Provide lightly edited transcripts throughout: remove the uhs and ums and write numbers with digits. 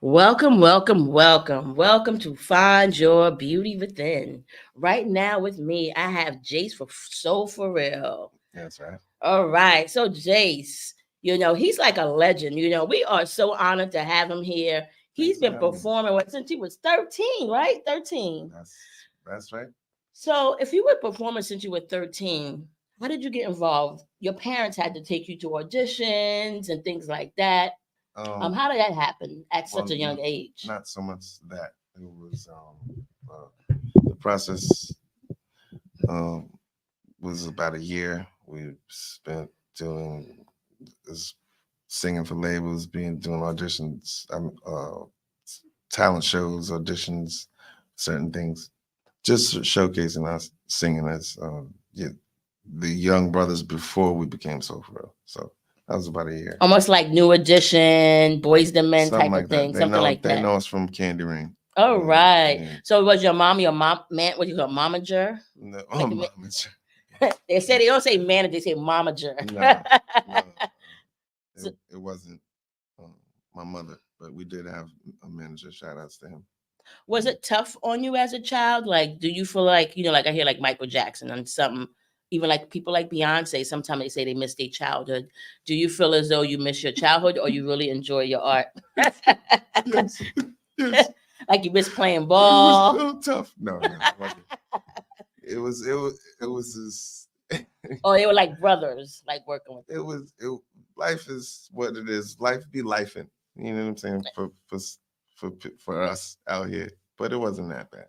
Welcome, welcome, welcome. Welcome to Find Your Beauty Within. Right now with me, I have Jace for Soul for Real. That's right. All right. So Jace, he's like a legend. We are so honored to have him here. He's Thanks for been having me. performing since he was 13, right? 13. That's right. So if you were performing since you were 13, how did you get involved? Your parents had to take you to auditions and things like that. How did that happen at such a young age? Not so much that it was the process was about a year. We spent doing this, singing for labels, doing auditions, talent shows, auditions, certain things, just showcasing us singing as the young brothers before we became So For Real. So that was about a year. Almost like New Edition, Boys the Men Something type like of thing. that. Something like They that. know us from Candy Ring. Oh, right. Yeah. So was your mom man? What you call momager? No, momager. They don't say manager, they say momager. No. It wasn't my mother, but we did have a manager. Shout outs to him. Was it tough on you as a child? Like, do you feel like, like I hear like Michael Jackson and something, even like people like Beyonce, sometimes they say they miss their childhood. Do you feel as though you miss your childhood or you really enjoy your art? Yes. Like you miss playing ball? It was so tough. No. It was this. Oh, they were like brothers, like working with them. Life is what it is. Life be lifing. You know what I'm saying? For us out here. But it wasn't that bad,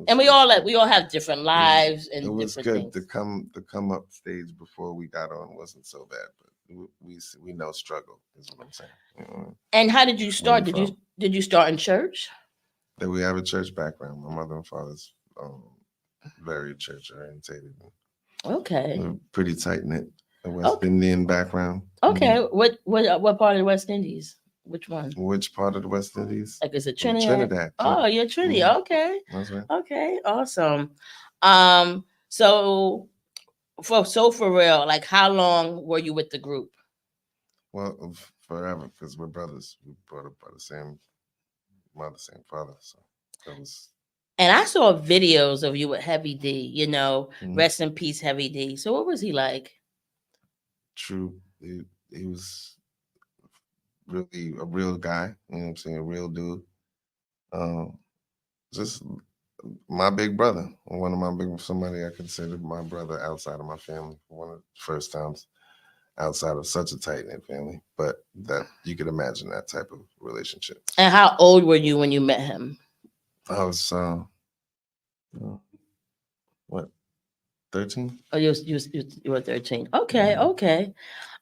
And we all have different lives and it was different good things. to come up stage before we got on wasn't so bad, but we know struggle is what I'm saying. And how did you start? Did you start in church? That we have a church background. My mother and father's very church orientated. Okay. We're pretty tight knit. A West Indian background. Okay. What part of the West Indies? Which one? Which part of the West Indies? Like is it Trinidad? Trinidad. Oh, you're Trinidad. Mm-hmm. Okay. That's right. Okay. Awesome. So for real, like how long were you with the group? Well, forever, because we're brothers. We brought up by the same mother, same father. So that was. And I saw videos of you with Heavy D. Rest in peace, Heavy D. So what was he like? True. He was really a real guy, you know what I'm saying, a real dude. Just my big brother, somebody I considered my brother outside of my family. One of the first times outside of such a tight-knit family, but that you could imagine that type of relationship. And how old were you when you met him? I was 13? Oh, you were 13. Okay, mm-hmm. Okay.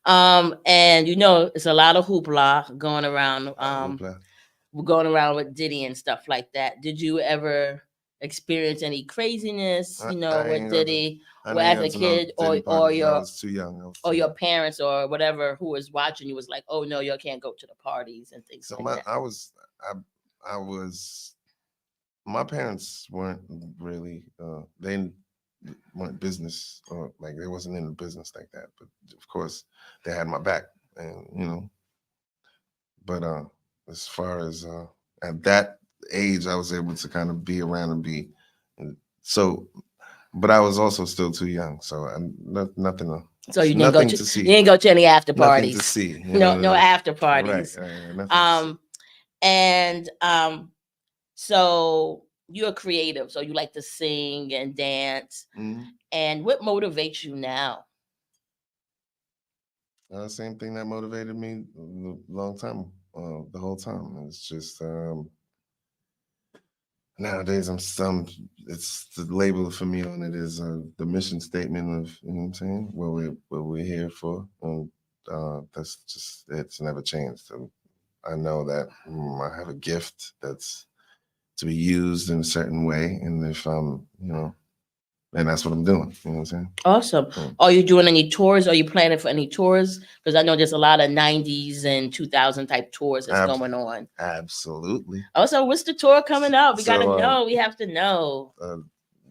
And it's a lot of hoopla going around. Going around with Diddy and stuff like that. Did you ever experience any craziness? With Diddy, as a kid, or your I was too young. Your parents or whatever who was watching you was like, oh no, you can't go to the parties and things like that. I was. My parents weren't really. They weren't business or like they wasn't in the business like that, but of course they had my back, and but as far as at that age I was able to kind of be around and so, but I was also still too young, so nothing so you didn't go to see. You didn't go to any after parties. Nothing to see. No after parties. Right. So you're creative, so you like to sing and dance. Mm-hmm. And what motivates you now? Same thing that motivated me a long time, the whole time. It's just nowadays it's the label for me on it is the mission statement of, what I'm saying, what we're here for. And that's just, it's never changed. And I know that I have a gift that's to be used in a certain way, and if I'm, and that's what I'm doing. You know what I'm saying? Awesome. Are you doing any tours? Are you planning for any tours? Because I know there's a lot of 90s and 2000 type tours that's going on. Absolutely. Also, what's the tour coming up? We got to know. We have to know.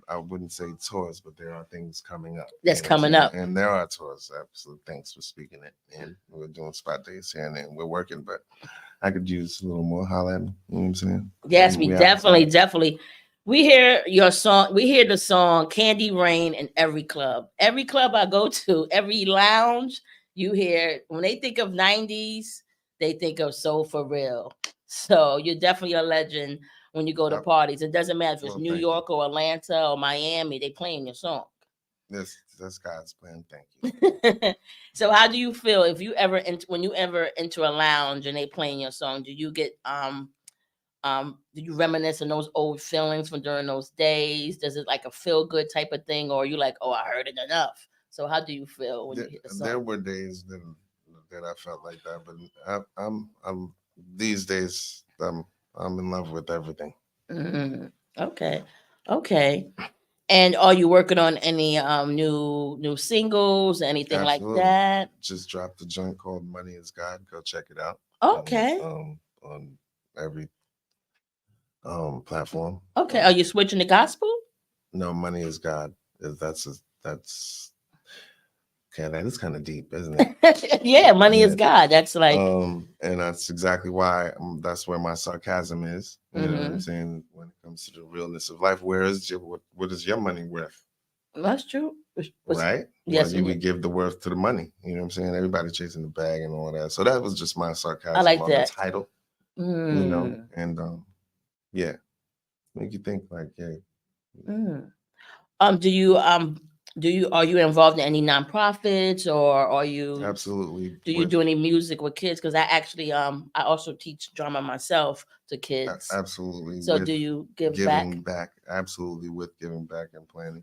I wouldn't say tours, but there are things coming up. That's coming up. And there are tours. Absolutely. Thanks for speaking it. And we're doing spot days here and then we're working, but I could use a little more, holla at me. You know what I'm saying? Yes, we definitely. We hear your song. We hear the song "Candy Rain" in every club. Every club I go to, every lounge, you hear when they think of '90s, they think of Soul for Real. So you're definitely a legend when you go to parties. It doesn't matter if it's New York or Atlanta or Miami. They playing your song. That's God's plan. Thank you. So how do you feel if you ever when you ever enter a lounge and they playing your song? Do you get do you reminisce on those old feelings from during those days? Does it like a feel good type of thing, or are you like, oh, I heard it enough? So how do you feel when you hear the song? There were days that I felt like that, but I'm these days I'm in love with everything. Mm-hmm. Okay. And are you working on any new singles, anything Absolutely. like that? Just dropped a joint called "Money Is God." Go check it out. Okay. On every platform. Okay. Are you switching to gospel? No, "Money Is God." That's okay. That is kind of deep, isn't it? Yeah, money is God. That's like, and that's exactly why that's where my sarcasm is. You know what I'm saying? When it comes to the realness of life, what is your money worth? That's true. Right? Yes, you would give the worth to the money. You know what I'm saying? Everybody chasing the bag and all that. So that was just my sarcasm. I like on that the title. You know, and yeah, make you think like, yeah. Are you involved in any nonprofits, or are you absolutely? Do you do any music with kids? Because I actually I also teach drama myself to kids. Absolutely. So do you giving back? Absolutely, with giving back and planning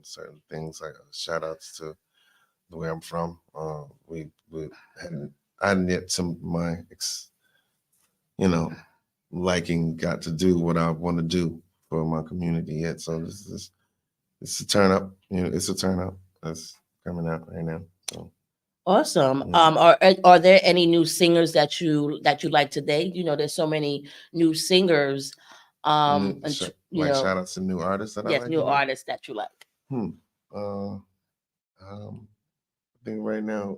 certain things, like shout outs to where I'm from. We hadn't yet some my liking got to do what I want to do for my community yet. So it's a turn up. It's a turn up that's coming out right now. So awesome. Yeah. Are there any new singers that you like today? There's so many new singers. Shout outs to new artists that I like. New artists that you like. I think right now,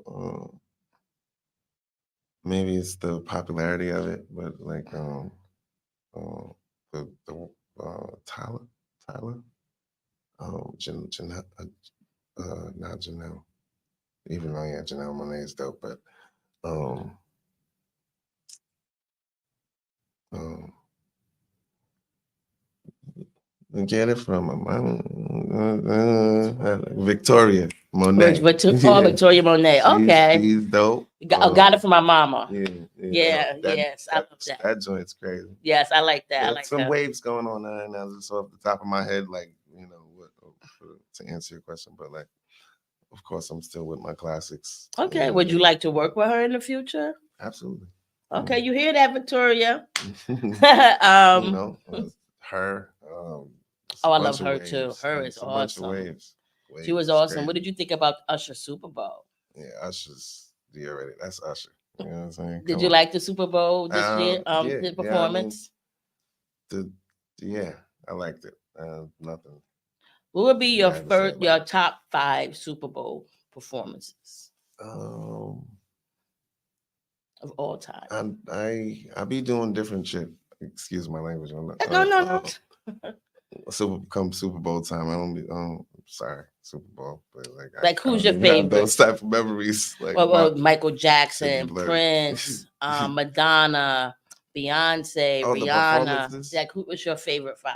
maybe it's the popularity of it, but like the Tyler, not Janelle, even though Janelle Monáe is dope, but get it from Victoria Monáe. Victoria Monáe. Okay, she's dope. Got it from my mama. Yes, I love that. That joint's crazy. Yes, I like that. I like some waves going on there now, just off the top of my head, like to answer your question, but like, of course, I'm still with my classics. Okay, would you like to work with her in the future? Absolutely. Okay, you hear that, Victoria? Her. I love her too. Her is awesome. She was awesome. Crazy. What did you think about Usher's Super Bowl? Yeah, Usher's already. That's Usher. You know what I'm saying? Did you like the Super Bowl this year? The performance? I liked it. Nothing. What would be your top 5 Super Bowl performances of all time? I be doing different shit. Excuse my language on that. No. Come Super Bowl time, I don't be. Sorry, Super Bowl, but like who's your favorite? Those type of memories, like Michael Jackson, Prince, Madonna, Beyonce, Rihanna. Like, who was your favorite 5?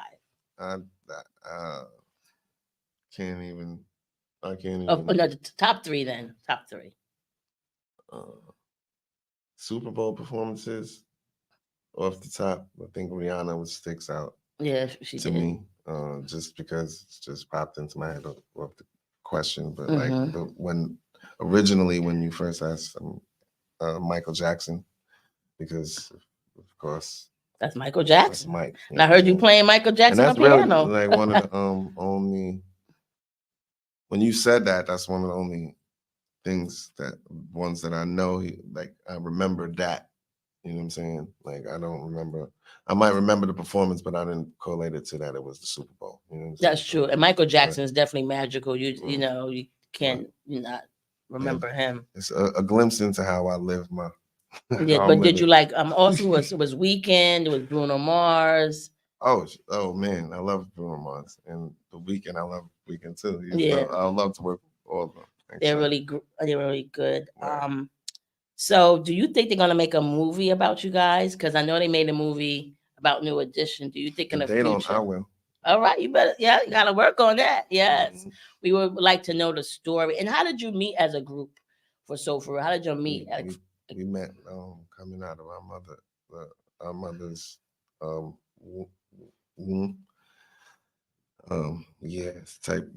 I can't even. No, the top 3 then. Top 3. Super Bowl performances. Off the top, I think Rihanna sticks out. Yeah, she to did. Me, just because it's just popped into my head off the question. But like when you first asked Michael Jackson, because of course that's Michael Jackson. Mike. And I heard you playing Michael Jackson on piano. Really, like one of the only. When you said that, that's one of the only ones that I know. I remember that. You know what I'm saying? Like, I don't remember. I might remember the performance, but I didn't correlate it to that. It was the Super Bowl. You know what I'm saying? That's true. And Michael Jackson is definitely magical. You can't not remember him. It's a glimpse into how I live my Yeah, but did you like also was Weekend, it was Bruno Mars. Oh man, I love Bruno Mars, and the Weekend I love Weekend too. Yeah, I love to work with all of them. they're really good. Right. So do you think they're gonna make a movie about you guys? Because I know they made a movie about New Edition. Do you think in the future? Don't, I will. All right, you gotta work on that. Yes, we would like to know the story. And how did you meet as a group for Soul For Real? How did you meet? We met coming out of our mother's womb. Yes, type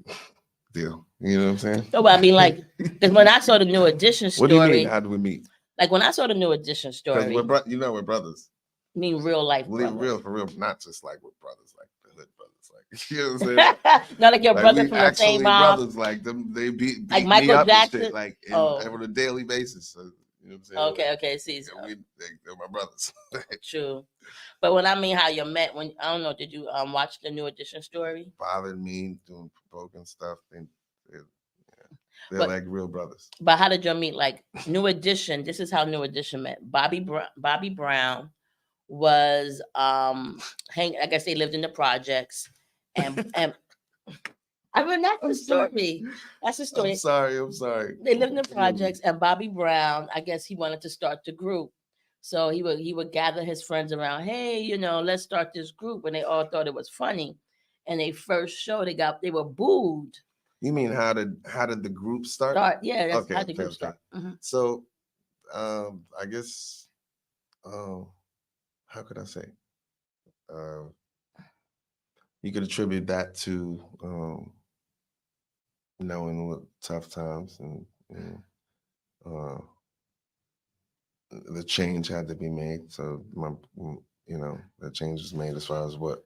deal. You know what I'm saying? No, but I mean, like, because when I saw the New Edition story, what do you mean? How do we meet? Like when I saw the New Edition story, we're brothers. I mean, real life, real for real, not just like we're brothers, like the hood brothers, like you know what I'm saying? Not like your brother from the same mom. Brothers, like them, they beat like me Michael up Jackson, and shit, like on a daily basis. So, you know what I'm saying? Okay. See, they're my brothers. True, but when I mean how you met, when I don't know, did you watch the New Edition story? Bothered me doing provoking stuff, and they're like real brothers. But how did you meet? Like New Edition, this is how New Edition met. Bobby Brown was like I say, lived in the projects, and I mean that's the story. That's the story. I'm sorry. They lived in the projects, and Bobby Brown, I guess he wanted to start the group. So he would gather his friends around. Hey, let's start this group, and they all thought it was funny. And they first show they were booed. You mean how did the group start? Yeah, that's how the group start. Mm-hmm. So, I guess, how could I say? You could attribute that to knowing what tough times and the change had to be made. So the change was made as far as what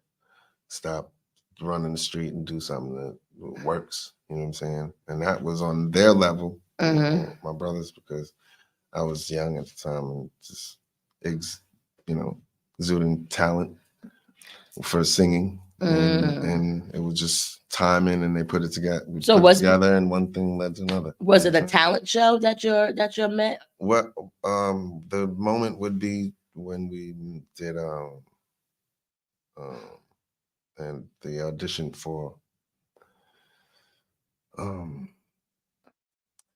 stop running the street and do something that works. You know what I'm saying? And that was on their level, my brothers, because I was young at the time and just, exuding talent for singing. And it was just timing, and they put it together. Together, and one thing led to another. Was it a talent show that you met? What the moment would be when we did and the audition for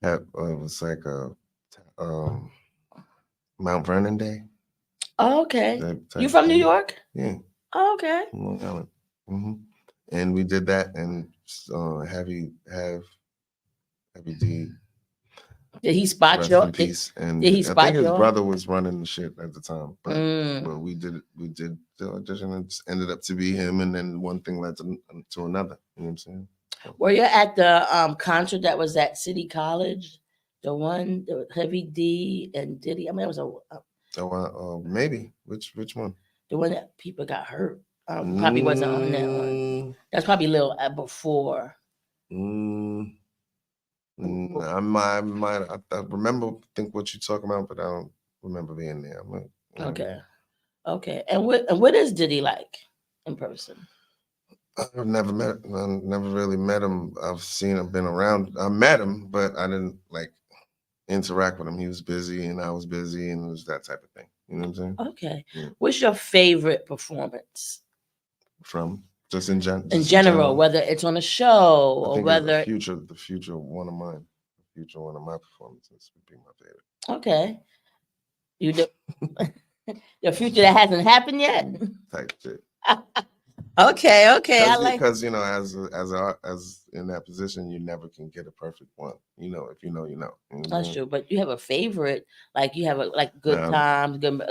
it was like a Mount Vernon Day. Oh, okay. You from New York? Yeah. Oh, okay. Long Island. And we did that, and Heavy D. Did he spot you? Did he spot you? I think his brother was running the shit at the time, but we did the audition, and it just ended up to be him, and then one thing led to another. You know what I'm saying? Were you at the concert that was at City College? The one, the Heavy D and Diddy. I mean, it was maybe. Which one? The one that people got hurt. Probably wasn't on that one. That's probably a little before. I think what you're talking about, but I don't remember being there. Okay. And what is Diddy like in person? I've never really met him. I've been around. I met him, but I didn't interact with him. He was busy and I was busy, and it was that type of thing. You know what I'm saying? Okay. Yeah. What's your favorite performance? From just in general. In general, whether it's on a show or whether the future one of mine. The future one of my performances would be my favorite. Okay. You do the future that hasn't happened yet? Type shit. Okay. Because as in that position, you never can get a perfect one. If you know, you know. That's true. But you have a favorite, like you have good times, good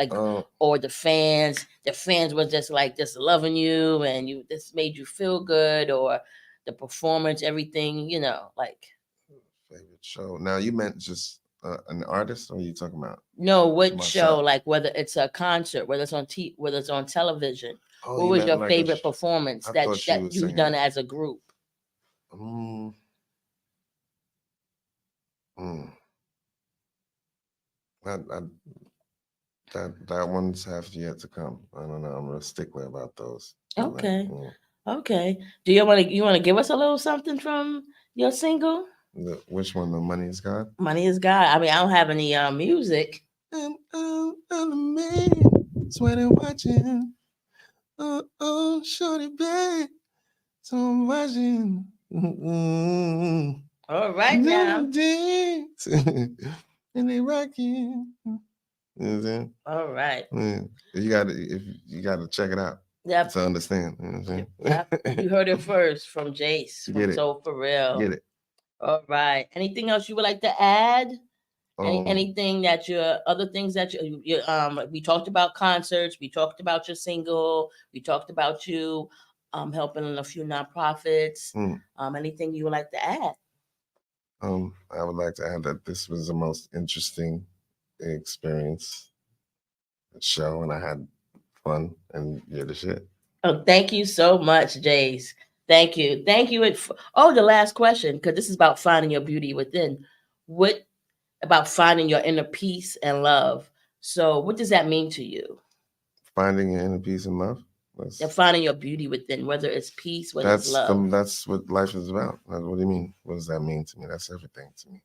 or the fans. The fans were just loving you, and you this made you feel good, or the performance, everything. Favorite show. Now you meant just an artist, or are you talking about? No, what show? Like whether it's a concert, whether it's on television. What was your favorite performance that you've done as a group? That one's have yet to come. I don't know. I'm real stickler about those. Okay. Okay. Do you want to give us a little something from your single? Which one? The Money Is God? Money Is God. I mean, I don't have any music. and other man sweating watching. Oh, shorty babe, so I'm watching. All right now. Dance. And they rocking. You know what I'm saying? All right. Yeah. You gotta check it out. Yep. To understand. You know what I'm saying? Yep. You heard it first from Jase. Get it. So for real. Get it. All right. Anything else you would like to add? Anything that other things that you we talked about concerts, we talked about your single, we talked about you helping in a few nonprofits. Anything you would like to add? I would like to add that this was the most interesting experience show, and I had fun, and you're the shit. Oh, thank you so much, Jase. Thank you. The last question, because this is about finding your beauty within. What about finding your inner peace and love? So what does that mean to you? Finding your inner peace and love? Finding your beauty within, whether it's peace, whether it's love. That's what life is about. What do you mean? What does that mean to me? That's everything to me.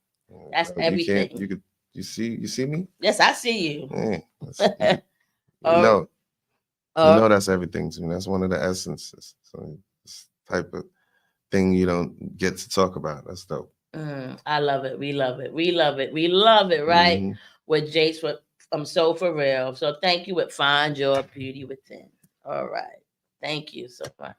That's everything. You see me? Yes, I see you. Yeah, you know that's everything to me. That's one of the essences. So this type of thing you don't get to talk about. That's dope. I love it. We love it. We love it. We love it, right? Mm-hmm. With Jase, I'm so for real. So thank you with Find Your Beauty Within. All right. Thank you so much.